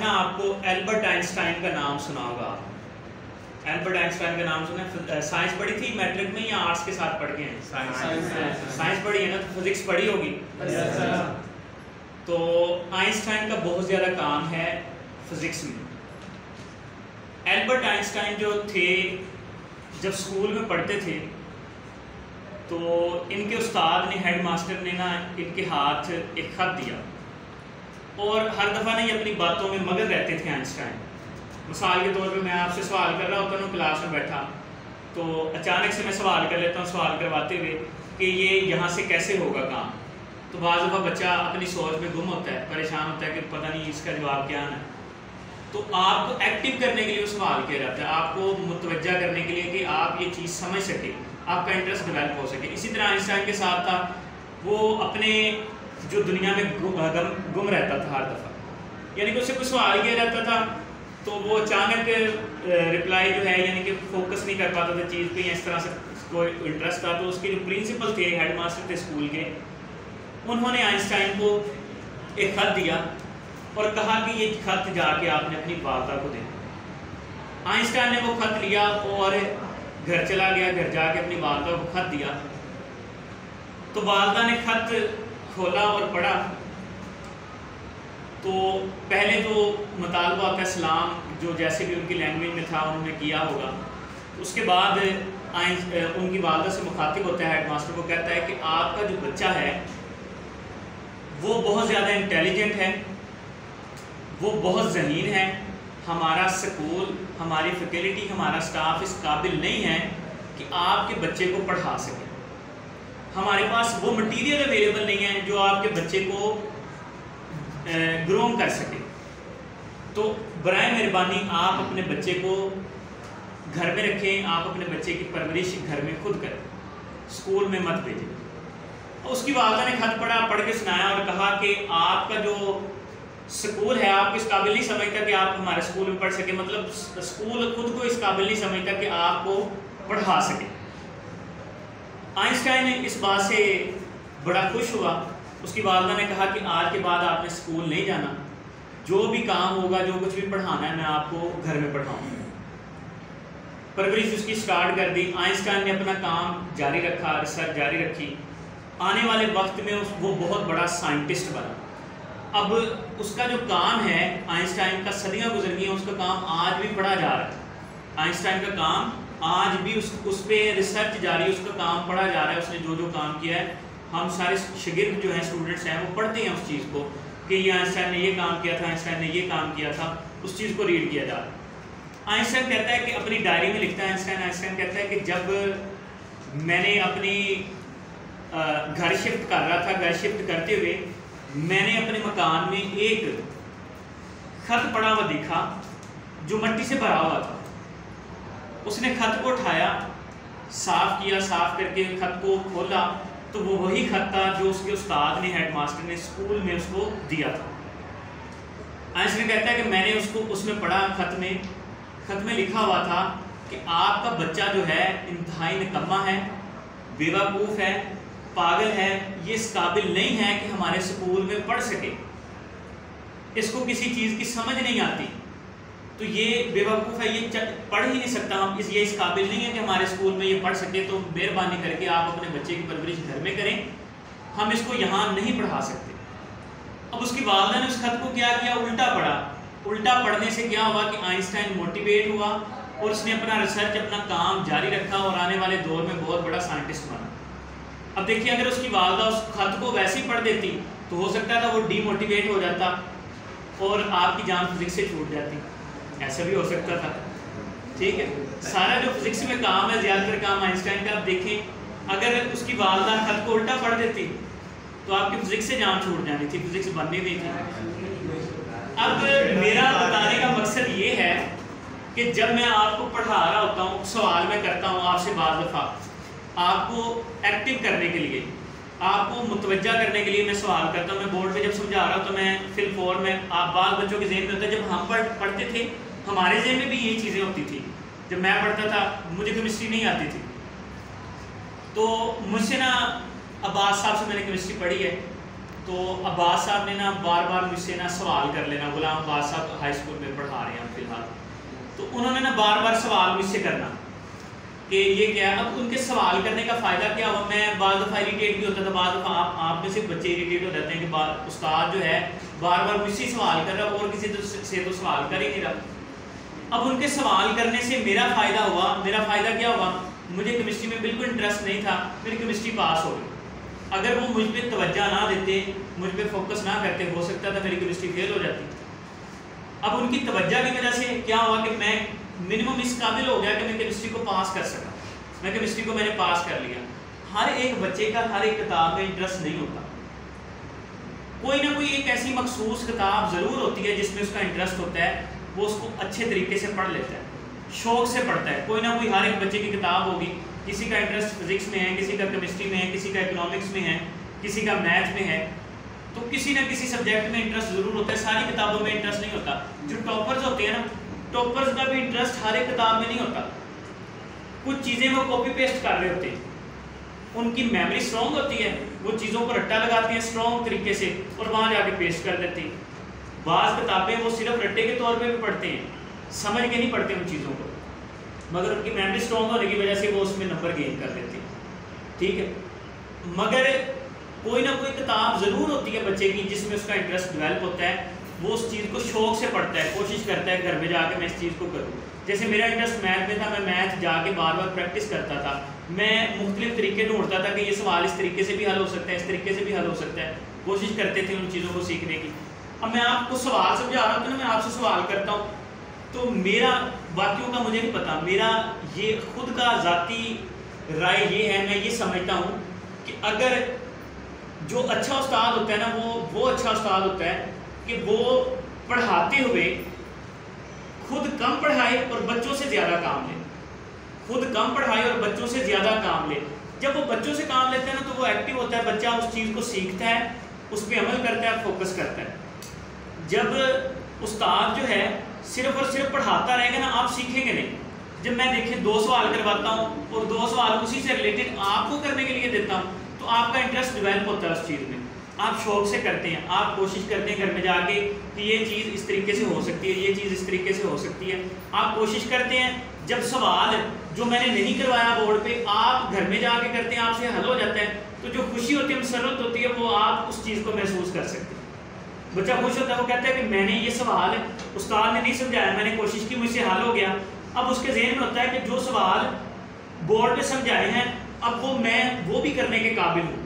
نا آپ کو البرٹ آئنسٹائن کا نام سنا ہوگا. البرٹ آئنسٹائن کا نام سنا. سائنس پڑھی تھی میٹرک میں یا آرٹس کے ساتھ پڑھ گئے ہیں؟ سائنس پڑھی ہے نا, تو فزکس پڑھی ہوگی. تو آئنسٹائن کا بہت زیادہ کام ہے فزکس میں. البرٹ آئنسٹائن جو تھے جب اسکول میں پڑھتے تھے تو ان کے استاد نے, ہیڈ ماسٹر نے نا ان کے ہاتھ ایک خط دیا, اور ہر دفعہ نا یہ اپنی باتوں میں مگن رہتے تھے آئنسٹائن. مثال کے طور پہ میں آپ سے سوال کر رہا ہوتا ہوں کلاس میں بیٹھا, تو اچانک سے میں سوال کر لیتا ہوں سوال کرواتے ہوئے کہ یہ یہاں سے کیسے ہوگا کام. تو بعض دفعہ بچہ اپنی سوچ میں گم ہوتا ہے, پریشان ہوتا ہے کہ پتہ نہیں اس کا جواب کیا ہے. تو آپ کو ایکٹیو کرنے کے لیے وہ سوال کیا جاتا ہے, آپ کو متوجہ کرنے کے لیے کہ آپ یہ چیز سمجھ سکیں, آپ کا انٹرسٹ ڈیولپ ہو سکے. اسی طرح آئنسٹائن کے ساتھ تھا, وہ اپنے جو دنیا میں گم رہتا تھا ہر دفعہ, یعنی کہ اس سے کوئی سوال کیا جاتا تھا تو وہ اچانک رپلائی جو ہے یعنی کہ فوکس نہیں کر پاتا تھا چیز پہ, یا اس طرح سے کوئی انٹرسٹ تھا. تو اس کے جو پرنسپل تھے, ہیڈ ماسٹر تھے اسکول کے, انہوں نے آئنسٹائن کو ایک خط دیا اور کہا کہ یہ خط جا کے آپ نے اپنی والدہ کو دینا. آئنسٹائن نے وہ خط لیا اور گھر چلا گیا, گھر جا کے اپنی والدہ کو خط دیا. تو والدہ نے خط کھولا اور پڑھا, تو پہلے تو مطالبہ ہوتا ہے سلام, جو جیسے بھی ان کی لینگویج میں تھا انہوں نے کیا ہوگا. اس کے بعد ان کی والدہ سے مخاطب ہوتا ہے ہیڈ ماسٹر, کو کہتا ہے کہ آپ کا جو بچہ ہے وہ بہت زیادہ انٹیلیجنٹ ہے, وہ بہت ذہین ہے. ہمارا سکول, ہماری فیکلٹی, ہمارا سٹاف اس قابل نہیں ہے کہ آپ کے بچے کو پڑھا سکے. ہمارے پاس وہ مٹیریل اویلیبل نہیں ہے جو آپ کے بچے کو گروم کر سکے. تو برائے مہربانی آپ اپنے بچے کو گھر میں رکھیں, آپ اپنے بچے کی پرورش گھر میں خود کریں, اسکول میں مت بھیجیں. اس کی والدہ نے خط پڑھا, پڑھ کے سنایا اور کہا کہ آپ کا جو اسکول ہے آپ کو اس قابل نہیں سمجھتا کہ آپ ہمارے اسکول میں پڑھ سکیں, مطلب اسکول خود کو اس قابل نہیں سمجھتا کہ آپ کو پڑھا سکے. آئنسٹائن نے اس بات سے بڑا خوش ہوا. اس کی والدہ نے کہا کہ آج کے بعد آپ نے اسکول نہیں جانا, جو بھی کام ہوگا, جو کچھ بھی پڑھانا ہے میں آپ کو گھر میں پڑھاؤں گا. پرورش اس کی سٹارٹ کر دی. آئنسٹائن نے اپنا کام جاری رکھا, ریسرچ جاری رکھی. آنے والے وقت میں وہ بہت بڑا سائنٹسٹ بنا. اب اس کا جو کام ہے آئنسٹائن کا, صدیاں گزر گئی ہیں, اس کا کام آج بھی پڑھا جا رہا ہے. آئنسٹائن کا کام آج بھی اس پہ ریسرچ جاری, اس کا کام پڑھا جا رہا ہے. اس نے جو کام کیا ہے, ہم سارے شاگرد جو ہیں, اسٹوڈنٹس ہیں, وہ پڑھتے ہیں اس چیز کو کہ یہ آئنسٹائن نے یہ کام کیا تھا, آئنسٹائن نے یہ کام کیا تھا, اس چیز کو ریڈ کیا جا رہا ہے. آئنسٹائن کہتا ہے کہ اپنی ڈائری میں لکھتا ہے آئنسٹائن کہتا ہے کہ جب میں نے اپنی گھر شفٹ کر رہا تھا, گھر شفٹ کرتے ہوئے میں نے اپنے مکان میں ایک خط پڑا ہوا دیکھا جو مٹی سے بھرا ہوا تھا. اس نے خط کو اٹھایا, صاف کیا, صاف کر کے خط کو کھولا تو وہ وہی خط تھا جو اس کے استاد نے, ہیڈ ماسٹر نے اسکول میں اس کو دیا تھا. آئنسٹائن کہتا ہے کہ میں نے اس میں پڑھا, خط میں لکھا ہوا تھا کہ آپ کا بچہ جو ہے انتہائی نکما ہے, بیوقوف ہے, پاگل ہے, یہ اس قابل نہیں ہے کہ ہمارے اسکول میں پڑھ سکے, اس کو کسی چیز کی سمجھ نہیں آتی, تو یہ بیوقوف ہے, یہ پڑھ ہی نہیں سکتا, یہ اس قابل نہیں ہے کہ ہمارے اسکول میں یہ پڑھ سکے. تو مہربانی کر کے آپ اپنے بچے کی پرورش گھر میں کریں, ہم اس کو یہاں نہیں پڑھا سکتے. اب اس کی والدہ نے اس خط کو کیا کیا, الٹا پڑھا. الٹا پڑھنے سے کیا ہوا کہ آئنسٹائن موٹیویٹ ہوا اور اس نے اپنا ریسرچ, اپنا کام جاری رکھا اور آنے والے دور میں بہت بڑا سائنٹسٹ بنا. اب دیکھیے, اگر اس کی والدہ اس خط کو ویسے ہی پڑھ دیتی تو ہو سکتا تھا وہ ڈی موٹیویٹ ہو جاتا اور آپ کی جان فزکس سے چھوٹ جاتی, ایسا بھی ہو سکتا تھا. ٹھیک ہے, سارا جو فزکس میں کام ہے, زیادہ تر کام آئنسٹائن کا. آپ دیکھیں, اگر اس کی والدہ خط کو الٹا پڑھ دیتی تو آپ کی فزکس سے جان چھوٹ جانی تھی, فزکس بننی نہیں تھی. اب میرا بتانے کا مقصد یہ ہے کہ جب میں آپ کو پڑھا رہا ہوتا ہوں, سوال میں کرتا ہوں آپ سے, بعض دفعہ آپ کو ایکٹیو کرنے کے لیے, آپ کو متوجہ کرنے کے لیے میں سوال کرتا ہوں. میں بورڈ پہ جب سمجھا رہا ہوں تو میں فی الفور میں, آپ بعض بچوں کے ذہن میں ہوتا ہے, جب ہم پڑھتے تھے ہمارے ذہن میں بھی یہی چیزیں ہوتی تھی. جب میں پڑھتا تھا مجھے کیمسٹری نہیں آتی تھی, تو مجھ سے نا عباس صاحب سے میں نے کیمسٹری پڑھی ہے, تو عباس صاحب نے نا بار بار مجھ سے نا سوال کر لینا، غلام عباس صاحب ہائی اسکول میں پڑھا رہے ہیں فی الحال، تو انہوں نے نا بار بار سوال مجھ سے کرنا کہ یہ کیا ہے. اب ان کے سوال کرنے کا فائدہ کیا ہوا، میں بعض دفعہ اریٹیٹ بھی ہوتا تھا، بعض دفعہ آپ میں سے بچے اریٹیٹ ہو جاتے ہیں کہ استاد جو ہے بار بار مجھ سے سوال کر رہا اور کسی سے تو سوال کر ہی نہیں رہا. اب ان کے سوال کرنے سے میرا فائدہ ہوا. میرا فائدہ کیا ہوا، مجھے کیمسٹری میں بالکل انٹرسٹ نہیں تھا، میری کیمسٹری پاس ہو گئی. اگر وہ مجھ پہ توجہ نہ دیتے، مجھ پہ فوکس نہ کرتے، ہو سکتا تھا میری کیمسٹری فیل ہو جاتی. اب ان کی توجہ کی وجہ سے کیا ہوا کہ میں منیمم اس قابل ہو گیا کہ میں کیمسٹری کو پاس کر سکا. میں کیمسٹری کو میں نے پاس کر لیا. ہر ایک بچے کا ہر ایک کتاب میں انٹرسٹ نہیں ہوتا، کوئی نہ کوئی ایک ایسی مخصوص کتاب ضرور ہوتی ہے جس میں اس کا انٹرسٹ ہوتا ہے، وہ اس کو اچھے طریقے سے پڑھ لیتا ہے، شوق سے پڑھتا ہے. کوئی نہ کوئی ہر ایک بچے کی کتاب ہوگی، کسی کا انٹرسٹ فزکس میں ہے، کسی کا کیمسٹری میں ہے، کسی کا اکنامکس میں ہے، کسی کا میتھ میں ہے. تو کسی نہ کسی سبجیکٹ میں انٹرسٹ ضرور ہوتا ہے. ساری کتابوں میں انٹرسٹ نہیں ہوتا. جو ٹاپرز ہوتے ہیں نا، ٹاپرز کا بھی انٹرسٹ ہر ایک کتاب میں نہیں ہوتا. کچھ چیزیں وہ کاپی پیسٹ کر رہے ہوتے ہیں، ان کی میموری اسٹرانگ ہوتی ہے، وہ چیزوں کو رٹا لگاتے ہیں اسٹرانگ طریقے سے اور وہاں جا کے پیسٹ کر دیتے ہیں. بعض کتابیں وہ صرف رٹے کے طور پہ بھی پڑھتے ہیں، سمجھ کے نہیں پڑھتے ان چیزوں کو، مگر ان کی میموری اسٹرانگ ہونے کی وجہ سے وہ اس میں نمبر گین کر دیتے ہیں. ٹھیک ہے، مگر کوئی نہ کوئی کتاب ضرور ہوتی ہے بچے کی جس میں اس کا انٹرسٹ ڈیولپ ہوتا ہے، وہ اس چیز کو شوق سے پڑھتا ہے، کوشش کرتا ہے گھر میں جا کے میں اس چیز کو کروں. جیسے میرا انٹرسٹ میتھ میں تھا، میں میتھ جا کے بار بار پریکٹس کرتا تھا، میں مختلف طریقے ڈھونڈتا تھا کہ یہ سوال اس طریقے سے بھی حل ہو سکتا ہے، اس طریقے سے بھی حل ہو سکتا ہے. کوشش کرتے تھے ان چیزوں کو سیکھنے کی. اب میں آپ کو سوال سمجھا رہا ہوں نا، میں آپ سے سوال کرتا ہوں تو میرا باقیوں کا مجھے نہیں پتا، میرا یہ خود کا ذاتی رائے یہ ہے، میں یہ سمجھتا ہوں کہ اگر جو اچھا استاد ہوتا ہے نا، وہ اچھا استاد ہوتا ہے کہ وہ پڑھاتے ہوئے خود کم پڑھائے اور بچوں سے زیادہ کام لے. خود کم پڑھائے اور بچوں سے زیادہ کام لے. جب وہ بچوں سے کام لیتے ہیں نا تو وہ ایکٹیو ہوتا ہے، بچہ اس چیز کو سیکھتا ہے، اس پہ عمل کرتا ہے، فوکس کرتا ہے. جب استاد جو ہے صرف اور صرف پڑھاتا رہے گا نا، آپ سیکھیں گے نہیں. جب میں دیکھیں 2 سوال کرواتا ہوں اور 2 سوال اسی سے ریلیٹڈ آپ کو کرنے کے لیے دیتا ہوں تو آپ کا انٹرسٹ ڈیولپ ہوتا ہے اس چیز میں، آپ شوق سے کرتے ہیں، آپ کوشش کرتے ہیں گھر میں جا کے کہ یہ چیز اس طریقے سے ہو سکتی ہے، یہ چیز اس طریقے سے ہو سکتی ہے. آپ کوشش کرتے ہیں جب سوال جو میں نے نہیں کروایا بورڈ پہ آپ گھر میں جا کے کرتے ہیں، آپ سے حل ہو جاتا ہے، تو جو خوشی ہوتی ہے، مسرت ہوتی ہے، وہ آپ اس چیز کو محسوس کر سکتے ہیں. بچہ خوش ہوتا ہے، وہ کہتا ہے کہ میں نے یہ سوال استاد نے نہیں سمجھایا، میں نے کوشش کی، مجھ سے حل ہو گیا. اب اس کے ذہن میں ہوتا ہے کہ جو سوال بورڈ پہ سمجھائے ہیں اب میں وہ بھی کرنے کے قابل ہوں.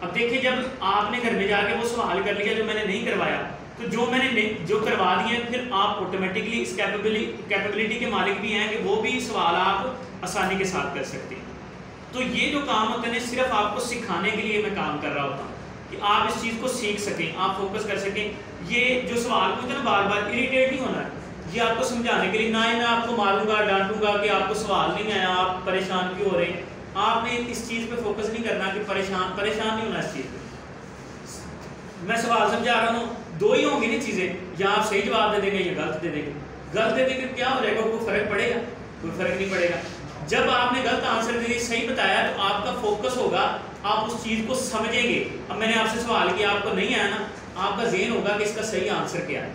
اب دیکھیں جب آپ نے گھر میں جا کے وہ سوال کر لیا جو میں نے نہیں کروایا، تو جو میں نے جو کروا دیے پھر آپ آٹومیٹکلی اس کیپیبلٹی کے مالک بھی ہیں کہ وہ بھی سوال آپ آسانی کے ساتھ کر سکتے ہیں. تو یہ جو کام ہوتے ہیں صرف آپ کو سکھانے کے لیے میں کام کر رہا ہوتا ہوں کہ آپ اس چیز کو سیکھ سکیں، آپ فوکس کر سکیں. یہ جو سوال پوچھتے ہیں نا بار بار اریٹیٹ نہیں ہونا ہے، یہ آپ کو سمجھانے کے لیے، نہ ہی میں آپ کو ماروں گا ڈانٹوں گا کہ آپ کو سوال نہیں آیا آپ پریشان کیوں ہو رہے ہیں. آپ نے اس چیز پہ فوکس نہیں کرنا کہ پریشان نہیں ہونا اس چیز پہ. میں سوال سمجھا رہا ہوں، 2 ہی ہوں گی نا چیزیں، یا آپ صحیح جواب دے دیں گے یا غلط دے دیں گے. غلط دے دیں گے کیا ہو جائے گا، کوئی فرق پڑے گا؟ کوئی فرق نہیں پڑے گا. جب آپ نے غلط آنسر دے دیا، صحیح بتایا، تو آپ کا فوکس ہوگا، آپ اس چیز کو سمجھیں گے. اب میں نے آپ سے سوال کیا، آپ کو نہیں آیا نا، آپ کا ذہن ہوگا کہ اس کا صحیح آنسر کیا ہے.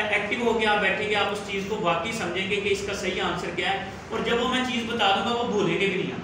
ایکٹیو ہو کے آپ بیٹھیں گے، آپ اس چیز کو واقعی سمجھیں گے کہ اس کا صحیح آنسر کیا ہے، اور جب وہ میں چیز بتا دوں گا وہ بھولیں گے بھی نہیں.